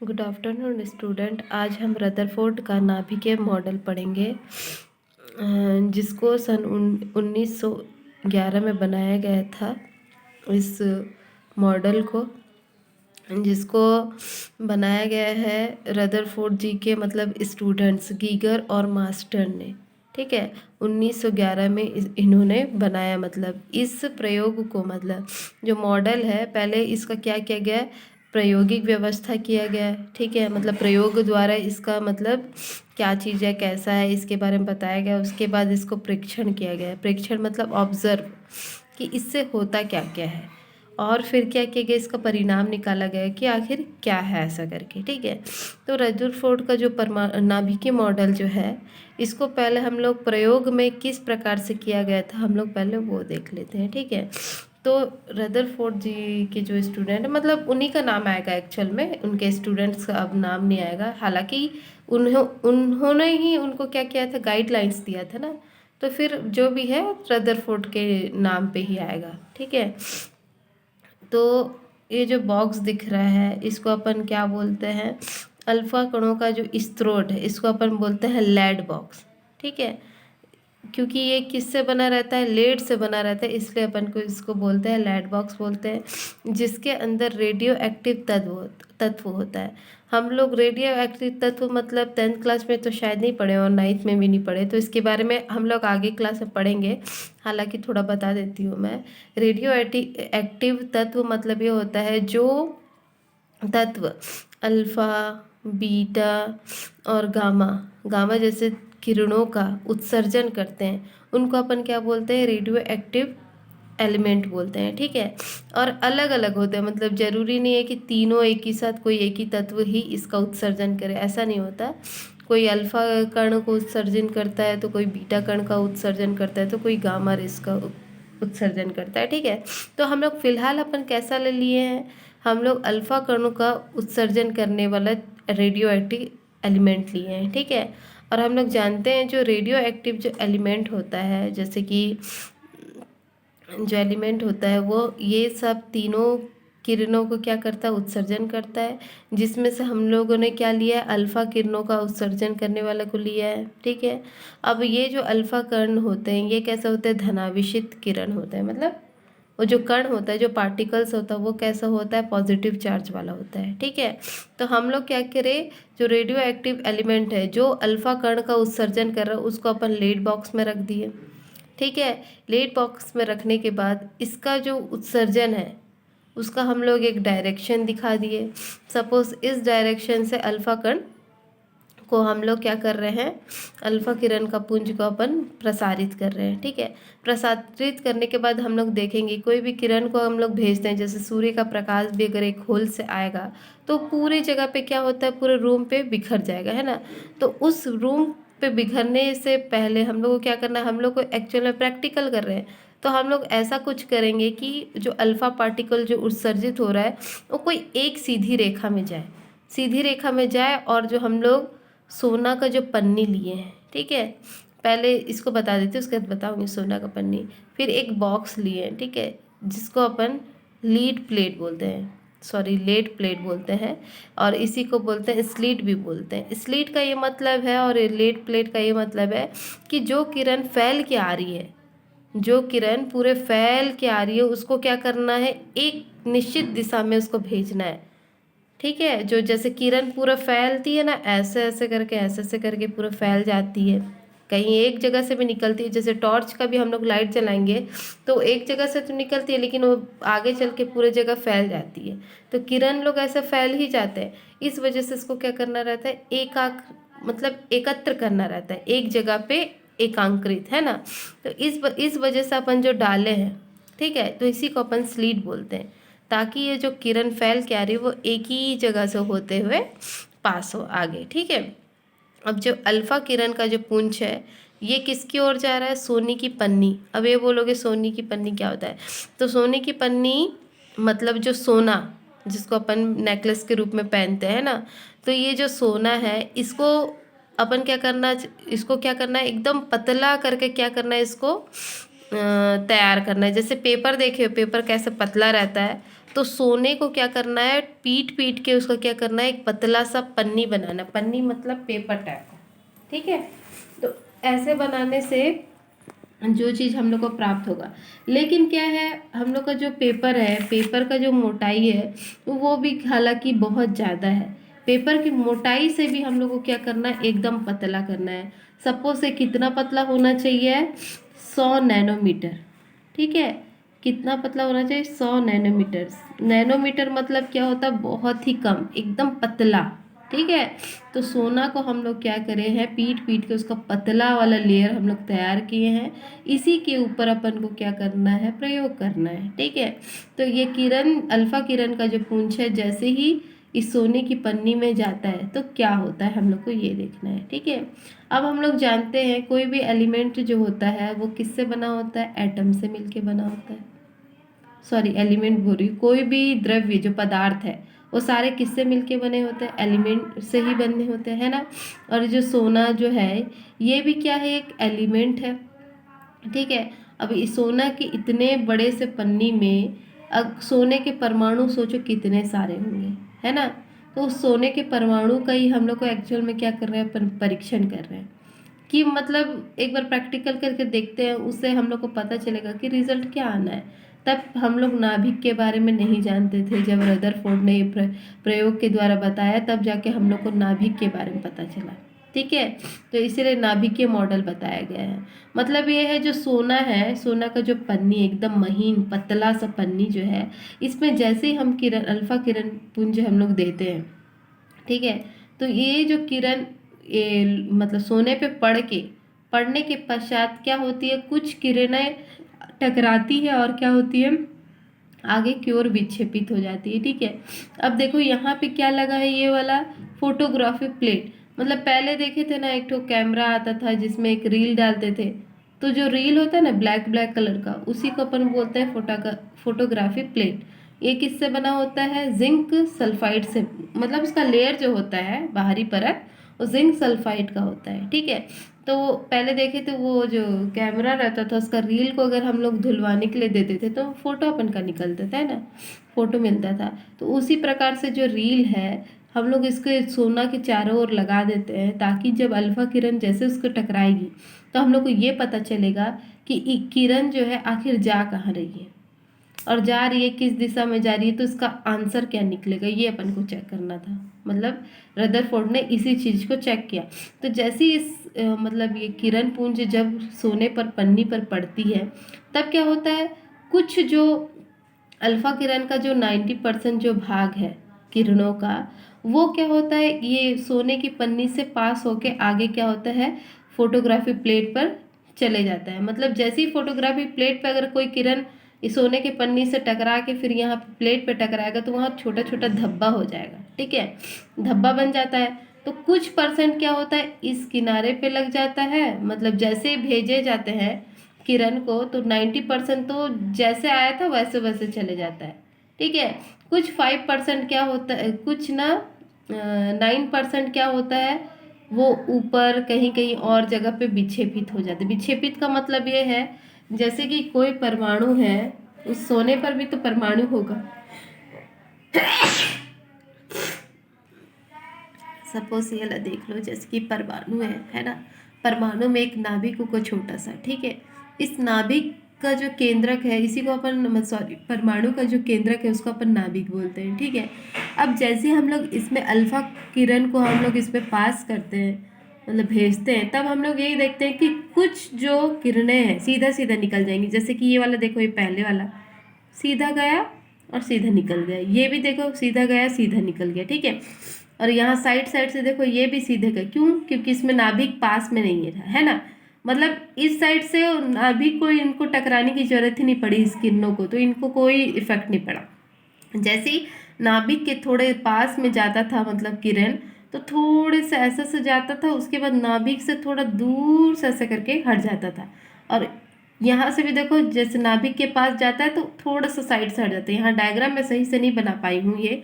Good afternoon student. आज हम Rutherford का नाभिकीय मॉडल पढ़ेंगे, जिसको सन 1911 में बनाया गया था। इस मॉडल को जिसको बनाया गया है रदरफोर्ड जी के मतलब स्टूडेंट्स गीगर और मास्टर ने। ठीक है, 1911 में इन्होंने बनाया। मतलब इस प्रयोग को, मतलब जो मॉडल है, पहले इसका क्या किया गया है, प्रायोगिक व्यवस्था किया गया है। ठीक है, मतलब प्रयोग द्वारा इसका मतलब क्या चीज़ है, कैसा है, इसके बारे में बताया गया। उसके बाद इसको परीक्षण किया गया है। परीक्षण मतलब ऑब्जर्व कि इससे होता क्या क्या है, और फिर क्या किया गया, इसका परिणाम निकाला गया कि आखिर क्या है ऐसा करके। ठीक है, तो रदरफोर्ड का जो नाभिकीय मॉडल जो है, इसको पहले हम लोग प्रयोग में किस प्रकार से किया गया था, हम लोग पहले वो देख लेते हैं। ठीक है, तो रदरफोर्ड जी के जो स्टूडेंट, मतलब उन्हीं का नाम आएगा एक्चुअल में, उनके स्टूडेंट्स का अब नाम नहीं आएगा। हालांकि उन्होंने ही उनको क्या किया था, गाइडलाइंस दिया था ना, तो फिर जो भी है रदरफोर्ड के नाम पे ही आएगा। ठीक है, तो ये जो बॉक्स दिख रहा है, इसको अपन क्या बोलते हैं, अल्फा कणों का जो स्रोत है, इसको अपन बोलते हैं लेड बॉक्स। ठीक है, क्योंकि ये किससे बना रहता है, लेड से बना रहता है, इसलिए अपन को इसको बोलते हैं लेड बॉक्स बोलते हैं, जिसके अंदर रेडियो एक्टिव तत्व होता है। हम लोग रेडियो एक्टिव तत्व मतलब 10th क्लास में तो शायद नहीं पढ़े और 9th में भी नहीं पढ़े, तो इसके बारे में हम लोग आगे क्लास में पढ़ेंगे। हालांकि थोड़ा बता देती हूँ मैं। रेडियो एक्टिव तत्व मतलब ये होता है जो तत्व अल्फा, बीटा और गामा गामा जैसे किरणों का उत्सर्जन करते हैं, उनको अपन क्या बोलते हैं, रेडियो एक्टिव एलिमेंट बोलते हैं। ठीक है, और अलग अलग होते हैं, मतलब जरूरी नहीं है कि तीनों एक ही साथ कोई एक ही तत्व ही इसका उत्सर्जन करे, ऐसा नहीं होता। कोई अल्फा कण को उत्सर्जन करता है, तो कोई बीटा कण का उत्सर्जन करता है, तो कोई गामा रेस का उत्सर्जन करता है। ठीक है, तो हम लोग फिलहाल अपन कैसा ले लिए हैं, हम लोग अल्फा कणों का उत्सर्जन करने वाला रेडियो एक्टिव एलिमेंट लिए हैं। ठीक है, और हम लोग जानते हैं जो रेडियो एक्टिव जो एलिमेंट होता है, जैसे कि जो एलिमेंट होता है वो ये सब तीनों किरणों को क्या करता है, उत्सर्जन करता है, जिसमें से हम लोगों ने क्या लिया है, अल्फा किरणों का उत्सर्जन करने वाला को लिया है। ठीक है, अब ये जो अल्फा कण होते हैं, ये कैसे होते हैं, धनावेशित किरण होते हैं। मतलब वो जो कण होता है, जो पार्टिकल्स होता है, वो कैसा होता है, पॉजिटिव चार्ज वाला होता है। ठीक है, तो हम लोग क्या करें, जो रेडियो एक्टिव एलिमेंट है जो अल्फा कण का उत्सर्जन कर रहा है, उसको अपन लेड बॉक्स में रख दिए। ठीक है, लेड बॉक्स में रखने के बाद इसका जो उत्सर्जन है, उसका हम लोग एक डायरेक्शन दिखा दिए। सपोज इस डायरेक्शन से अल्फा कण को हम लोग क्या कर रहे हैं, अल्फा किरण का पुंज को अपन प्रसारित कर रहे हैं। ठीक है, प्रसारित करने के बाद हम लोग देखेंगे कोई भी किरण को हम लोग भेजते हैं, जैसे सूर्य का प्रकाश भी अगर एक होल से आएगा तो पूरी जगह पे क्या होता है, पूरे रूम पे बिखर जाएगा, है ना। तो उस रूम पे बिखरने से पहले हम लोग को क्या करना है, हम लोग को एक्चुअल में प्रैक्टिकल कर रहे हैं, तो हम लोग ऐसा कुछ करेंगे कि जो अल्फा पार्टिकल जो उत्सर्जित हो रहा है, वो कोई एक सीधी रेखा में जाए, सीधी रेखा में जाए। और जो हम लोग सोना का जो पन्नी लिए हैं, ठीक है, पहले इसको बता देती हूँ, उसके बाद बताऊँगी सोना का पन्नी। फिर एक बॉक्स लिए हैं, ठीक है, जिसको अपन लीड प्लेट बोलते हैं, सॉरी लेड प्लेट बोलते हैं, और इसी को बोलते हैं स्लीट भी बोलते हैं। स्लीट का ये मतलब है और लेड प्लेट का ये मतलब है कि जो किरण फैल के आ रही है, जो किरण पूरे फैल के आ रही है, उसको क्या करना है, एक निश्चित दिशा में उसको भेजना है। ठीक है, जो जैसे किरण पूरा फैलती है ना, ऐसे ऐसे करके, ऐसे ऐसे करके पूरा फैल जाती है, कहीं एक जगह से भी निकलती है। जैसे टॉर्च का भी हम लोग लाइट जलाएंगे तो एक जगह से तो निकलती है, लेकिन वो आगे चल के पूरे जगह फैल जाती है। तो किरण लोग ऐसे फैल ही जाते हैं, इस वजह से इसको क्या करना रहता है, मतलब एकत्र करना रहता है, एक जगह पे एकांकृत, है ना। तो इस वजह से अपन जो डाले हैं, ठीक है, तो इसी को अपन स्लीट बोलते हैं, ताकि ये जो किरण फैल के आ रही है वो एक ही जगह से होते हुए पास हो आगे। ठीक है, अब जो अल्फा किरण का जो पुंज है, ये किसकी ओर जा रहा है, सोने की पन्नी। अब ये बोलोगे सोने की पन्नी क्या होता है, तो सोने की पन्नी मतलब जो सोना, जिसको अपन नेकलेस के रूप में पहनते हैं ना, तो ये जो सोना है, इसको अपन क्या करना, इसको क्या करना है, एकदम पतला करके क्या करना है, इसको तैयार करना है। जैसे पेपर देखे हो, पेपर कैसे पतला रहता है, तो सोने को क्या करना है, पीट पीट के उसका क्या करना है, एक पतला सा पन्नी बनाना, पन्नी मतलब पेपर टाइप का, ठीक है। तो ऐसे बनाने से जो चीज़ हम लोग को प्राप्त होगा, लेकिन क्या है, हम लोग का जो पेपर है, पेपर का जो मोटाई है वो भी हालांकि बहुत ज़्यादा है। पेपर की मोटाई से भी हम लोग को क्या करना है, एकदम पतला करना है। सपोज से कितना पतला होना चाहिए, 100 नैनोमीटर, ठीक है। कितना पतला होना चाहिए, 100 नैनोमीटर। नैनोमीटर मतलब क्या होता है, बहुत ही कम, एकदम पतला, ठीक है। तो सोना को हम लोग क्या करे हैं, पीट पीट के उसका पतला वाला लेयर हम लोग तैयार किए हैं। इसी के ऊपर अपन को क्या करना है, प्रयोग करना है, ठीक है। तो ये किरण, अल्फा किरण का जो पुंज है, जैसे ही इस सोने की पन्नी में जाता है तो क्या होता है, हम लोग को ये देखना है, ठीक है। अब हम लोग जानते हैं कोई भी एलिमेंट जो होता है वो किससे बना होता है, एटम से मिलके बना होता है। सॉरी, एलिमेंट बोल रही हूँ, कोई भी द्रव्य जो पदार्थ है वो सारे किससे मिलके बने होते हैं, एलिमेंट से ही बने होते हैं, है ना। और जो सोना जो है ये भी क्या है, एक एलिमेंट है, ठीक है। अब इस सोना के इतने बड़े से पन्नी में अब सोने के परमाणु सोचो कितने सारे होंगे, है ना। तो उस सोने के परमाणु का ही हम लोग को एक्चुअल में क्या कर रहे हैं, परीक्षण कर रहे हैं कि मतलब एक बार प्रैक्टिकल करके देखते हैं, उससे हम लोग को पता चलेगा कि रिजल्ट क्या आना है। तब हम लोग नाभिक के बारे में नहीं जानते थे, जब रदरफोर्ड ने ये प्रयोग के द्वारा बताया तब जाके हम लोग को नाभिक के बारे में पता चला, ठीक है। तो इसीलिए नाभिकीय मॉडल बताया गया है। मतलब ये है, जो सोना है, सोना का जो पन्नी एकदम महीन पतला सा पन्नी जो है, इसमें जैसे ही हम किरण, अल्फा किरण पुंज हम लोग देते हैं, ठीक है। तो ये जो किरण, ये मतलब सोने पे पड़ने के पश्चात क्या होती है, कुछ किरणें टकराती है और क्या होती है, आगे की ओर विक्षेपित हो जाती है, ठीक है। अब देखो यहाँ पे क्या लगा है, ये वाला फोटोग्राफी प्लेट। मतलब पहले देखे थे ना, एक ठो कैमरा आता था जिसमें एक रील डालते थे, तो जो रील होता है ना ब्लैक ब्लैक कलर का, उसी को अपन बोलते हैं फोटोग्राफी प्लेट। ये किससे बना होता है, जिंक सल्फाइड से, मतलब उसका लेयर जो होता है बाहरी परत वो जिंक सल्फाइड का होता है, ठीक है। तो पहले देखे तो वो जो कैमरा रहता था उसका रील को अगर हम लोग धुलवाने के लिए देते थे तो फोटो अपन का निकल देता है ना, फोटो मिलता था। तो उसी प्रकार से जो रील है हम लोग इसके सोना के चारों ओर लगा देते हैं, ताकि जब अल्फा किरण जैसे उसको टकराएगी तो हम लोग को ये पता चलेगा कि किरण जो है आखिर जा कहाँ रही है और जा रही है किस दिशा में जा रही है, तो इसका आंसर क्या निकलेगा, ये अपन को चेक करना था। मतलब रदरफोर्ड ने इसी चीज़ को चेक किया। तो जैसे इस मतलब ये किरण पुंज जब सोने पर पन्नी पर पड़ती है तब क्या होता है, कुछ जो अल्फा किरण का जो 90% जो भाग है किरणों का, वो क्या होता है, ये सोने की पन्नी से पास होके आगे क्या होता है, फोटोग्राफी प्लेट पर चले जाता है। मतलब जैसे ही फोटोग्राफी प्लेट पर अगर कोई किरण इस सोने के पन्नी से टकरा के फिर यहाँ प्लेट पे टकराएगा तो वहाँ छोटा छोटा धब्बा हो जाएगा, ठीक है, धब्बा बन जाता है। तो कुछ परसेंट क्या होता है, इस किनारे पे लग जाता है, मतलब जैसे भेजे जाते हैं किरण को तो 90% तो जैसे आया था वैसे वैसे चले जाता है, ठीक है। कुछ 5% क्या होता है, कुछ ना 9% क्या होता है, वो ऊपर कहीं कहीं और जगह पे विक्षेपित हो जाते। विक्षेपित का मतलब ये है, जैसे कि कोई परमाणु है, उस सोने पर भी तो परमाणु होगा। सपोज ये ला देख लो, जैसे कि परमाणु है ना। परमाणु में एक नाभिक को छोटा सा, ठीक है। इस नाभिक का जो केंद्रक है, इसी को अपन, सॉरी, परमाणु का जो केंद्रक है उसको अपन नाभिक बोलते हैं, ठीक है। अब जैसे हम लोग इसमें अल्फा किरण को हम लोग इसमें पास करते हैं, मतलब भेजते हैं, तब हम लोग यही देखते हैं कि कुछ जो किरणें हैं सीधा सीधा निकल जाएंगी। जैसे कि ये वाला देखो, ये पहले वाला सीधा गया और सीधा निकल गया, ये भी देखो सीधा गया सीधा निकल गया, ठीक है। और यहाँ साइड साइड से देखो ये भी सीधे गए, क्यों, क्योंकि इसमें नाभिक पास में नहीं है ना। मतलब इस साइड से नाभिक को इनको टकराने की जरूरत ही नहीं पड़ी इस किरणों को, तो इनको कोई इफेक्ट नहीं पड़ा। जैसे ही नाभिक के थोड़े पास में जाता था मतलब किरण, तो थोड़े से ऐसे से जाता था, उसके बाद नाभिक से थोड़ा दूर से ऐसे करके हट जाता था। और यहाँ से भी देखो, जैसे नाभिक के पास जाता है तो थोड़ा सा साइड से हट जाता है। यहाँ डायग्राम मैं सही से नहीं बना पाई हूँ ये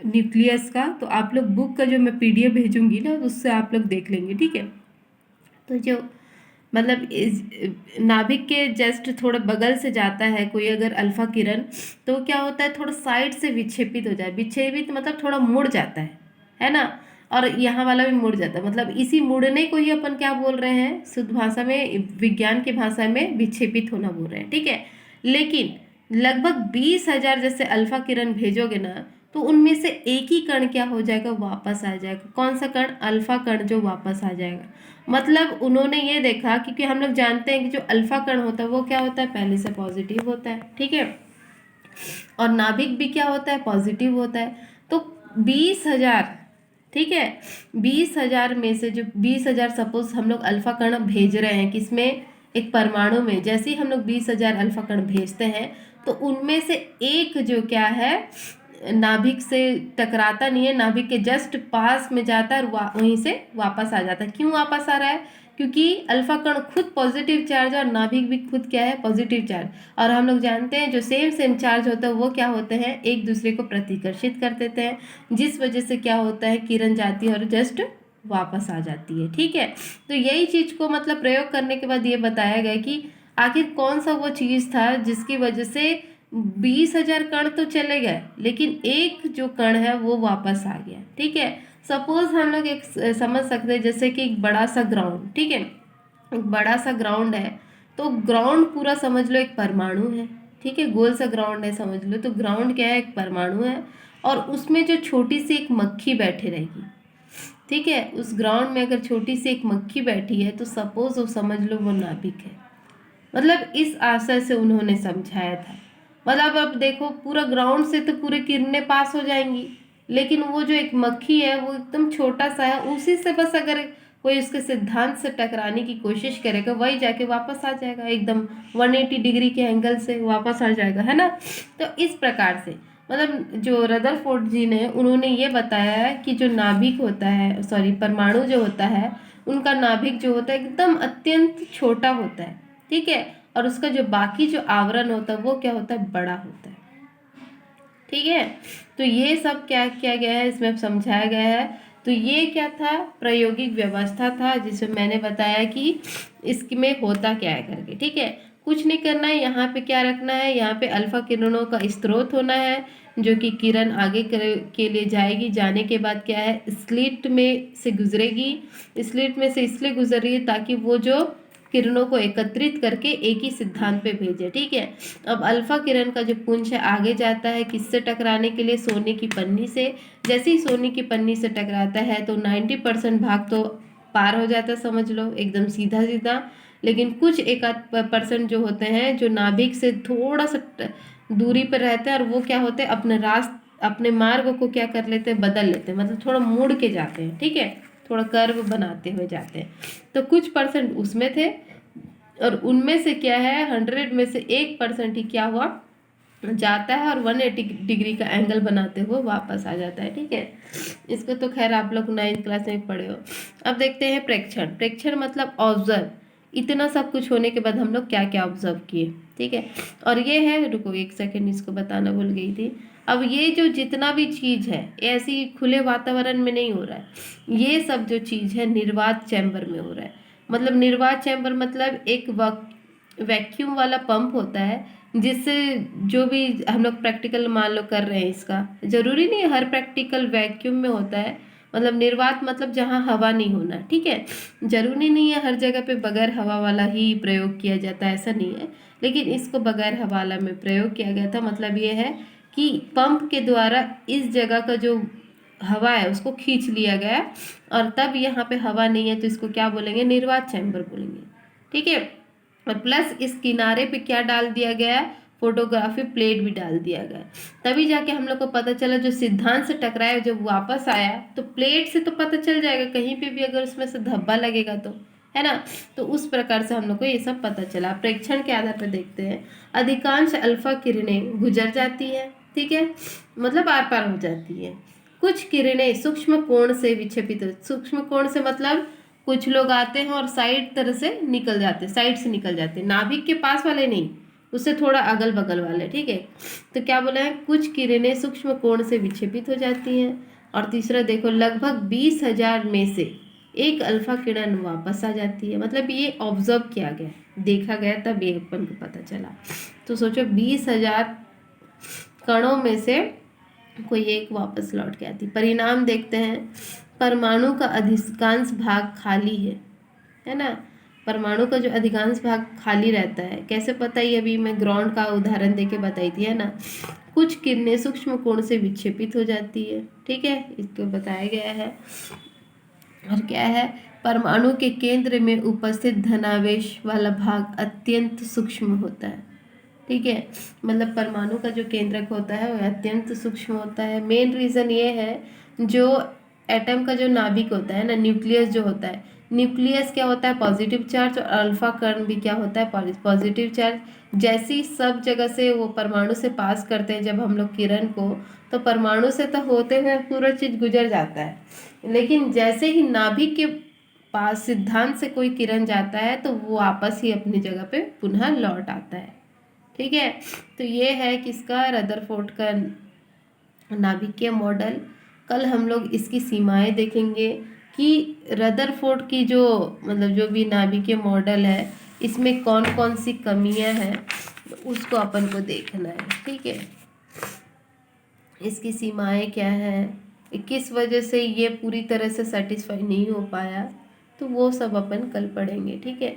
न्यूक्लियस का, तो आप लोग बुक का जो मैं PDF भेजूंगी ना उससे आप लोग देख लेंगे, ठीक है। तो जो मतलब इस नाभिक के जस्ट थोड़ा बगल से जाता है कोई अगर अल्फा किरण, तो क्या होता है, थोड़ा साइड से विक्षेपित हो जाए, विक्षेपित मतलब थोड़ा मुड़ जाता है ना। और यहाँ वाला भी मुड़ जाता है, मतलब इसी मुड़ने को ही अपन क्या बोल रहे हैं, शुद्ध भाषा में, विज्ञान की भाषा में विक्षेपित होना बोल रहे हैं, ठीक है। लेकिन लगभग 20,000 जैसे अल्फा किरण भेजोगे ना, तो उनमें से एक ही कण क्या हो जाएगा, वापस आ जाएगा। कौन सा कण, अल्फा कण जो वापस आ जाएगा। मतलब उन्होंने ये देखा, क्योंकि हम लोग जानते हैं कि जो अल्फा कण होता है वो क्या होता है, पहले से पॉजिटिव होता है, ठीक है। और नाभिक भी क्या होता है, पॉजिटिव होता है। तो 20,000, ठीक है, 20,000 में से जो 20,000 सपोज हम लोग अल्फा कण भेज रहे हैं, किसमें, एक परमाणु में। जैसे ही हम लोग 20,000 अल्फा कण भेजते हैं, तो उनमें से एक जो क्या है, नाभिक से टकराता नहीं है, नाभिक के जस्ट पास में जाता है और वहीं से वापस आ जाता है। क्यों वापस आ रहा है, क्योंकि अल्फा कण खुद पॉजिटिव चार्ज है और नाभिक भी खुद क्या है, पॉजिटिव चार्ज। और हम लोग जानते हैं जो सेम सेम चार्ज होता है वो क्या होते हैं, एक दूसरे को प्रतिकर्षित कर देते हैं, जिस वजह से क्या होता है, किरण जाती है और जस्ट वापस आ जाती है, ठीक है। तो यही चीज को मतलब प्रयोग करने के बाद ये बताया गया कि आखिर कौन सा वो चीज था जिसकी वजह से 20,000 कण तो चले गए, लेकिन एक जो कण है वो वापस आ गया, ठीक है। सपोज हम लोग एक समझ सकते हैं, जैसे कि एक बड़ा सा ग्राउंड, ठीक है, एक बड़ा सा ग्राउंड है। तो ग्राउंड पूरा समझ लो एक परमाणु है, ठीक है, गोल सा ग्राउंड है समझ लो। तो ग्राउंड क्या है, एक परमाणु है, और उसमें जो छोटी सी एक मक्खी बैठी रहेगी, ठीक है, उस ग्राउंड में अगर छोटी सी एक मक्खी बैठी है, तो सपोज वो समझ लो वो नाभिक है। मतलब इस आशय से उन्होंने समझाया था। मतलब अब देखो, पूरा ग्राउंड से तो पूरे किरणें पास हो जाएंगी, लेकिन वो जो एक मक्खी है वो एकदम छोटा सा है, उसी से बस अगर कोई उसके सिद्धांत से टकराने की कोशिश करेगा, वही जाके वापस आ जाएगा, एकदम 180 डिग्री के एंगल से वापस आ जाएगा, है ना। तो इस प्रकार से मतलब जो रदरफोर्ड जी ने, उन्होंने ये बताया है कि जो नाभिक होता है, सॉरी परमाणु जो होता है, उनका नाभिक जो होता है एकदम अत्यंत छोटा होता है, ठीक है। और उसका जो बाकी जो आवरण होता है वो क्या होता है, बड़ा होता है, ठीक है। तो ये सब क्या किया गया है, इसमें समझाया गया है। तो ये क्या था, प्रायोगिक व्यवस्था था, जिसमें मैंने बताया कि इसमें होता क्या है करके, ठीक है। कुछ नहीं करना है, यहाँ पे क्या रखना है, यहाँ पे अल्फा किरणों का स्रोत होना है, जो कि किरण आगे के लिए जाएगी, जाने के बाद क्या है, स्लिट में से गुजरेगी। स्लिट में से इसलिए गुजर रही है ताकि वो जो किरणों को एकत्रित करके एक ही सिद्धांत पे भेजे, ठीक है। अब अल्फा किरण का जो पुंज है आगे जाता है किससे टकराने के लिए, सोने की पन्नी से। जैसे ही सोने की पन्नी से टकराता है तो 90% भाग तो पार हो जाता है, समझ लो एकदम सीधा सीधा। लेकिन कुछ एक परसेंट जो होते हैं, जो नाभिक से थोड़ा सा दूरी पर रहते हैं, और वो क्या होते हैं, अपने मार्ग को क्या कर लेते हैं, बदल लेते हैं, मतलब थोड़ा मुड़ के जाते हैं, ठीक है, थोड़ा कर्व बनाते हुए जाते हैं। तो कुछ परसेंट उसमें थे, और उनमें से क्या है, 100 में से 1% ही क्या हुआ, जाता है और 180 डिग्री का एंगल बनाते हुए वापस आ जाता है, ठीक है। इसको तो खैर आप लोग 9th क्लास में पढ़े हो। अब देखते हैं प्रेक्षण। प्रेक्षण मतलब ऑब्जर्व। इतना सब कुछ होने के बाद हम लोग क्या क्या ऑब्जर्व किए, ठीक है। और ये है, रुको एक सेकेंड, इसको बताना भूल गई थी। अब ये जो जितना भी चीज़ है, ऐसी खुले वातावरण में नहीं हो रहा है, ये सब जो चीज़ है निर्वात चैम्बर में हो रहा है। मतलब निर्वात चैम्बर मतलब एक वैक्यूम वाला पंप होता है, जिससे जो भी हम लोग प्रैक्टिकल मान लो कर रहे हैं, इसका जरूरी नहीं है हर प्रैक्टिकल वैक्यूम में होता है। मतलब निर्वात मतलब जहाँ हवा नहीं होना, ठीक है। जरूरी नहीं है हर जगह पे बगैर हवा वाला ही प्रयोग किया जाता है, ऐसा नहीं है। लेकिन इसको बगैर हवा वाला में प्रयोग किया गया था। मतलब ये है कि पंप के द्वारा इस जगह का जो हवा है उसको खींच लिया गया, और तब यहाँ पे हवा नहीं है तो इसको क्या बोलेंगे, निर्वात चैम्बर बोलेंगे, ठीक है। और प्लस इस किनारे पे क्या डाल दिया गया, फोटोग्राफी प्लेट भी डाल दिया गया। तभी जाके हम लोग को पता चला, जो सिद्धांत से टकराया जब वापस आया, तो प्लेट से तो पता चल जाएगा कहीं पे भी अगर उसमें से धब्बा लगेगा तो, है ना। तो उस प्रकार से हम लोग को ये सब पता चला। प्रेक्षण के आधार पर देखते हैं, अधिकांश अल्फा किरणें गुजर जाती है, ठीक है, मतलब आर पार हो जाती है। कुछ किरणें सूक्ष्म कोण से विक्षेपित हो, सूक्ष्म कोण से मतलब कुछ लोग आते हैं और साइड तरह से निकल जाते हैं, साइड से निकल जाते हैं, नाभिक के पास वाले नहीं, उससे थोड़ा अगल बगल वाले, ठीक है। तो क्या बोला है, कुछ किरणें सूक्ष्म कोण से विक्षेपित हो जाती हैं। और तीसरा देखो, लगभग 20,000 में से एक अल्फा किरण वापस आ जाती है। मतलब ये ऑब्जर्व किया गया, देखा गया, तब ये अपन को पता चला। तो सोचो 20,000 कणों में से कोई एक वापस लौट के आती। परिणाम देखते हैं, परमाणु का अधिकांश भाग खाली है ना। परमाणु का जो अधिकांश भाग खाली रहता है, कैसे पता, ये अभी मैं ग्राउंड का उदाहरण देके बताई थी, है ना। कुछ किरणें सूक्ष्म कोण से विक्षेपित हो जाती है, ठीक है, इसको बताया गया है। और क्या है, परमाणु के केंद्र में उपस्थित धनावेश वाला भाग अत्यंत सूक्ष्म होता है, ठीक है। मतलब परमाणु का जो केंद्रक होता है वो अत्यंत सूक्ष्म होता है। मेन रीज़न ये है, जो एटम का जो नाभिक होता है ना, न्यूक्लियस जो होता है, न्यूक्लियस क्या होता है, पॉजिटिव चार्ज, और अल्फा कण भी क्या होता है, पॉजिटिव चार्ज। जैसी सब जगह से वो परमाणु से पास करते हैं जब हम लोग किरण को, तो परमाणु से तो होते हुए पूरा चीज गुजर जाता है, लेकिन जैसे ही नाभिक के पास सिद्धांत से कोई किरण जाता है तो वो वापस ही अपनी जगह पे पुनः लौट आता है, ठीक है। तो ये है किसका, रदरफोर्ड का नाभिकीय मॉडल। कल हम लोग इसकी सीमाएं देखेंगे कि रदरफोर्ड की जो मतलब जो भी नाभिकीय मॉडल है, इसमें कौन कौन सी कमियां हैं, उसको अपन को देखना है, ठीक है। इसकी सीमाएं क्या है, किस वजह से ये पूरी तरह से सेटिस्फाई नहीं हो पाया, तो वो सब अपन कल पढ़ेंगे, ठीक है।